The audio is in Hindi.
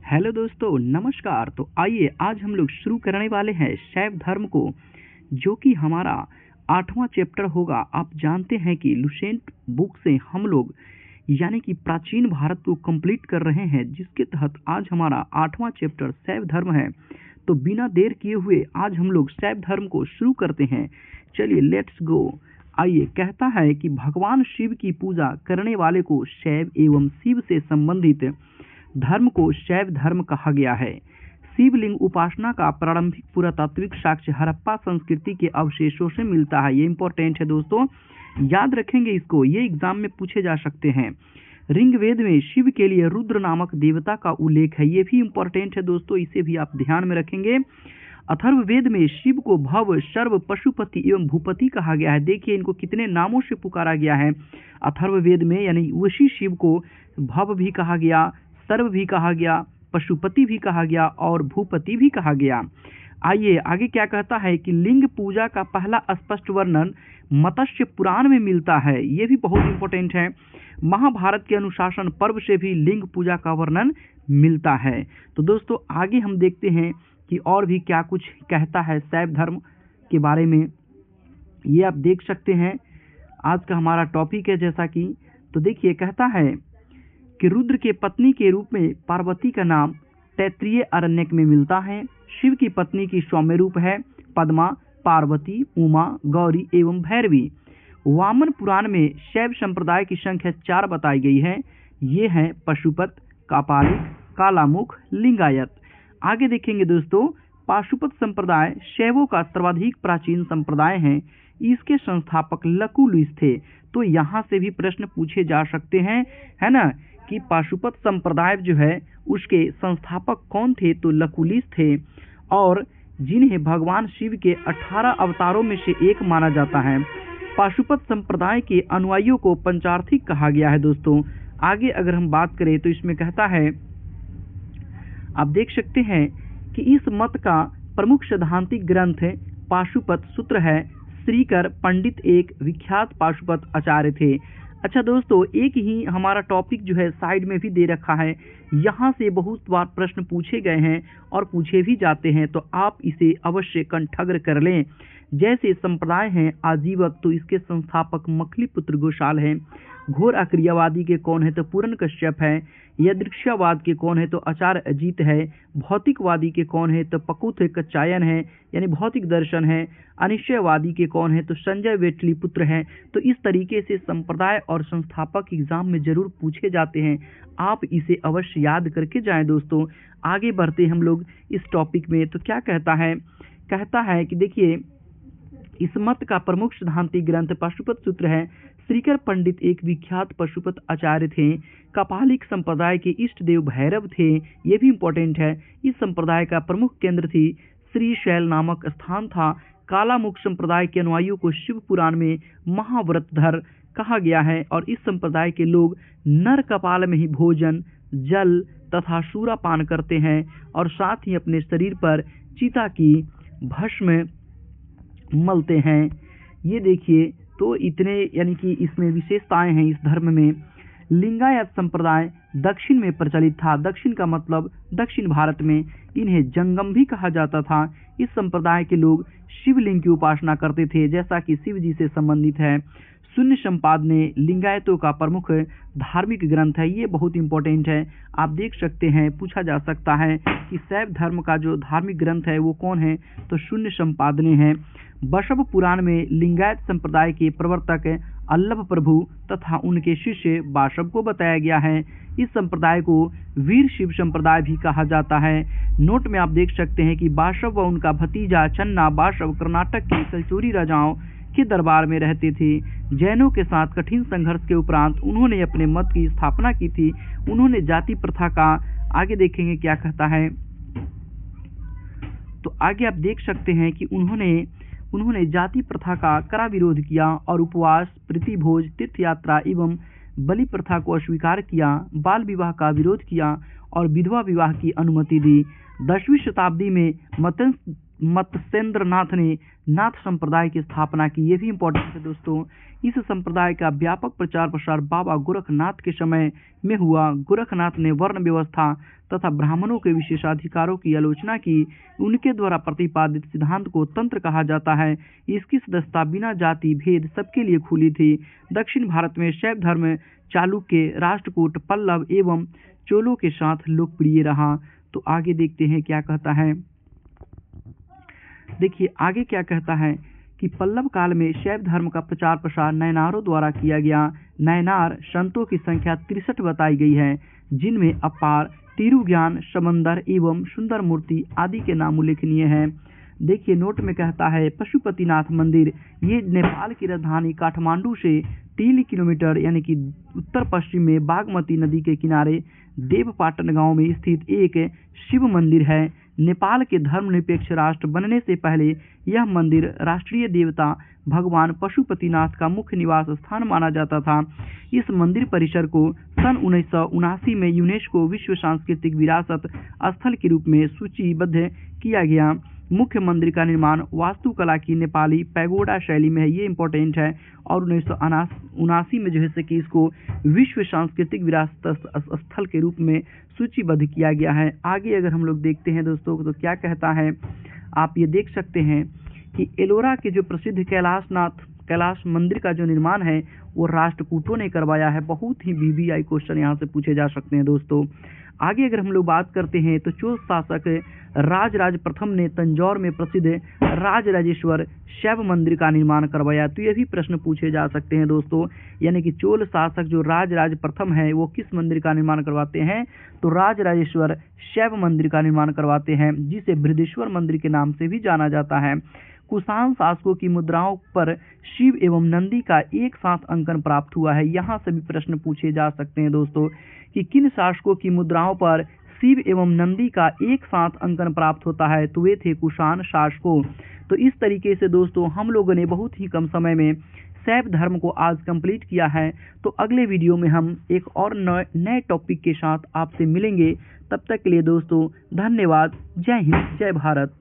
हेलो दोस्तों, नमस्कार। तो आइए आज हम लोग शुरू करने वाले हैं शैव धर्म को, जो कि हमारा 8वां चैप्टर होगा। आप जानते हैं कि लुसेंट बुक से हम लोग यानी कि प्राचीन भारत को कंप्लीट कर रहे हैं, जिसके तहत आज हमारा 8वां चैप्टर शैव धर्म है। तो बिना देर किए हुए आज हम लोग शैव धर्म को शुरू करते हैं। चलिए लेट्स गो। आइए, कहता है कि भगवान शिव की पूजा करने वाले को शैव एवं शिव से संबंधित धर्म को शैव धर्म कहा गया है। शिवलिंग उपासना का प्रारंभिक पुरातात्विक साक्ष्य हड़प्पा संस्कृति के अवशेषों से मिलता है। ये इंपॉर्टेंट है दोस्तों, याद रखेंगे इसको, ये एग्जाम में पूछे जा सकते हैं। ऋग्वेद में शिव के लिए रुद्र नामक देवता का उल्लेख है, ये भी इंपॉर्टेंट है दोस्तों, इसे भी आप ध्यान में रखेंगे। अथर्ववेद में शिव को भव, सर्व, पशुपति एवं भूपति कहा गया है। देखिए इनको कितने नामों से पुकारा गया है अथर्ववेद में, यानी उसी शिव को भव भी कहा गया, सर्व भी कहा गया, पशुपति भी कहा गया और भूपति भी कहा गया। आइए आगे क्या कहता है कि लिंग पूजा का पहला स्पष्ट वर्णन मत्स्य पुराण में मिलता है। ये भी बहुत इंपॉर्टेंट है। महाभारत के अनुशासन पर्व से भी लिंग पूजा का वर्णन मिलता है। तो दोस्तों आगे हम देखते हैं कि और भी क्या कुछ कहता है शैव धर्म के बारे में। ये आप देख सकते हैं, आज का हमारा टॉपिक है जैसा कि, तो देखिए कहता है कि रुद्र के पत्नी के रूप में पार्वती का नाम तैत्तिरीय अरण्यक में मिलता है। शिव की पत्नी की सौम्य रूप है पद्मा, पार्वती, उमा, गौरी एवं भैरवी। वामन पुराण में शैव संप्रदाय की संख्या 4 बताई गई है। ये हैं पशुपत, कापालिक, कालामुख, लिंगायत। आगे देखेंगे दोस्तों, पाशुपत संप्रदाय शैवों का सर्वाधिक प्राचीन संप्रदाय है। इसके संस्थापक लकुलिस थे। तो यहाँ से भी प्रश्न पूछे जा सकते हैं, है ना, कि पाशुपत संप्रदाय जो है उसके संस्थापक कौन थे। तो लकुलिस थे, और जिन्हें भगवान शिव के 18 अवतारों में से एक माना जाता है। पाशुपत संप्रदाय के अनुयायियों को पंचार्थिक कहा गया है दोस्तों। आगे अगर हम बात करें तो इसमें कहता है, आप देख सकते हैं कि इस मत का प्रमुख सैद्धांतिक ग्रंथ पाशुपत सूत्र है। श्रीकर पंडित एक विख्यात पाशुपत आचार्य थे। अच्छा दोस्तों, एक ही हमारा टॉपिक जो है साइड में भी दे रखा है, यहाँ से बहुत बार प्रश्न पूछे गए हैं और पूछे भी जाते हैं, तो आप इसे अवश्य कंठग्र कर लें। जैसे संप्रदाय हैं आजीवक, तो इसके संस्थापक मखलीपुत्र गोशाल हैं। घोर अक्रियावादी के कौन है, तो पूरन कश्यप है। यदृक्षावाद के कौन है, तो आचार्य अजीत है। भौतिकवादी के कौन है, तो पकुथ कच्चायन है, यानी भौतिक दर्शन है। अनिश्चयवादी के कौन है, तो संजय वेटलीपुत्र हैं। तो इस तरीके से संप्रदाय और संस्थापक एग्जाम में जरूर पूछे जाते हैं, आप इसे अवश्य याद करके जाएं दोस्तों। आगे बढ़ते हम लोग इस टॉपिक में। तो क्या कहता है कि देखिए, इस मत का प्रमुख सिद्धांतिक ग्रंथ पाशुपत सूत्र है। श्रीकर पंडित एक विख्यात पशुपत आचार्य थे। कपालिक संप्रदाय के इष्ट देव भैरव थे, ये भी इंपॉर्टेंट है। इस संप्रदाय का प्रमुख केंद्र थी श्रीशैल नामक स्थान था। कालामुख संप्रदाय के अनुयायियों को शिव पुराण में महाव्रतधर कहा गया है, और इस संप्रदाय के लोग नर कपाल में ही भोजन, जल तथा सूरा पान करते हैं, और साथ ही अपने शरीर पर चिता की भस्म मलते हैं। ये देखिए, तो इतने यानी कि इसमें विशेषताएं हैं इस धर्म में। लिंगायत संप्रदाय दक्षिण में प्रचलित था। दक्षिण का मतलब दक्षिण भारत में। इन्हें जंगम भी कहा जाता था। इस संप्रदाय के लोग शिवलिंग की उपासना करते थे, जैसा कि शिव जी से संबंधित है। शून्य संपाद ने लिंगायतों का प्रमुख धार्मिक ग्रंथ है। ये बहुत इंपॉर्टेंट है, आप देख सकते हैं, पूछा जा सकता है कि शैव धर्म का जो धार्मिक ग्रंथ है वो कौन है, तो शून्य संपादने है। बसव पुराण में लिंगायत संप्रदाय के प्रवर्तक अल्लभ प्रभु तथा उनके शिष्य बासव को बताया गया है। इस संप्रदाय को वीर शिव संप्रदाय भी कहा जाता है। नोट में आप देख सकते हैं कि बासव व उनका भतीजा चन्ना बासव कर्नाटक के कलचुरी राजाओं के दरबार में रहते थे। जैनों के साथ कठिन संघर्ष के उपरांत उन्होंने अपने मत की स्थापना की थी। उन्होंने जाति प्रथा का, आगे देखेंगे क्या कहता है, तो आगे आप देख सकते हैं कि उन्होंने जाति प्रथा का कड़ा विरोध किया और उपवास, प्रीतिभोज, तीर्थ यात्रा एवं बलि प्रथा को अस्वीकार किया। बाल विवाह का विरोध किया और विधवा विवाह की अनुमति दी। 10वीं शताब्दी में मत्स्येंद्र नाथ ने नाथ संप्रदाय की स्थापना की। ये भी इम्पोर्टेंट है दोस्तों। इस संप्रदाय का व्यापक प्रचार प्रसार बाबा गोरखनाथ के समय में हुआ। गोरखनाथ ने वर्ण व्यवस्था तथा ब्राह्मणों के विशेषाधिकारों की आलोचना की। उनके द्वारा प्रतिपादित सिद्धांत को तंत्र कहा जाता है। इसकी सदस्यता बिना जाति भेद सबके लिए खुली थी। दक्षिण भारत में शैव धर्म चालुक्य, राष्ट्रकूट, पल्लव एवं चोलों के साथ लोकप्रिय रहा। तो आगे देखते हैं क्या कहता है। देखिए आगे क्या कहता है कि पल्लव काल में शैव धर्म का प्रचार प्रसार नयनारों द्वारा किया गया। नयनार संतों की संख्या 63 बताई गई है, जिनमें अपार, तिरुज्ञान, समंदर एवं सुंदर मूर्ति आदि के नाम उल्लेखनीय हैं। देखिए नोट में कहता है पशुपतिनाथ मंदिर, ये नेपाल की राजधानी काठमांडू से 3 किलोमीटर यानी कि उत्तर पश्चिम में बागमती नदी के किनारे देवपाटन गांव में स्थित एक शिव मंदिर है। नेपाल के धर्मनिरपेक्ष राष्ट्र बनने से पहले यह मंदिर राष्ट्रीय देवता भगवान पशुपतिनाथ का मुख्य निवास स्थान माना जाता था। इस मंदिर परिसर को सन 1979 में यूनेस्को विश्व सांस्कृतिक विरासत स्थल के रूप में सूचीबद्ध किया गया। मुख्य मंदिर का निर्माण वास्तुकला की नेपाली पैगोडा शैली में है, ये इंपॉर्टेंट है। और 1979 में जो है कि इसको विश्व सांस्कृतिक विरासत स्थल के रूप में सूचीबद्ध किया गया है। आगे अगर हम लोग देखते हैं दोस्तों तो क्या कहता है, आप ये देख सकते हैं कि एलोरा के जो प्रसिद्ध कैलाश मंदिर का जो निर्माण है वो राष्ट्रकूटों ने करवाया है। बहुत ही VVI क्वेश्चन यहाँ से पूछे जा सकते हैं दोस्तों। आगे अगर हम लोग बात करते हैं तो चोल शासक राजराज प्रथम ने तंजौर में प्रसिद्ध राजराजेश्वर शैव मंदिर का निर्माण करवाया। तो ये भी प्रश्न पूछे जा सकते हैं दोस्तों। यानी कि चोल शासक जो राजराज प्रथम है वो किस मंदिर का निर्माण करवाते हैं, तो राजराजेश्वर शैव मंदिर का निर्माण करवाते हैं, जिसे बृहदेश्वर मंदिर के नाम से भी जाना जाता है। कुषाण शासकों की मुद्राओं पर शिव एवं नंदी का एक साथ अंकन प्राप्त हुआ है। यहाँ से भी प्रश्न पूछे जा सकते हैं दोस्तों कि किन शासकों की मुद्राओं पर शिव एवं नंदी का एक साथ अंकन प्राप्त होता है, तो वे थे कुषाण शासकों। तो इस तरीके से दोस्तों हम लोगों ने बहुत ही कम समय में शैव धर्म को आज कंप्लीट किया है। तो अगले वीडियो में हम एक और नए टॉपिक के साथ आपसे मिलेंगे। तब तक के लिए दोस्तों धन्यवाद। जय हिंद, जय भारत।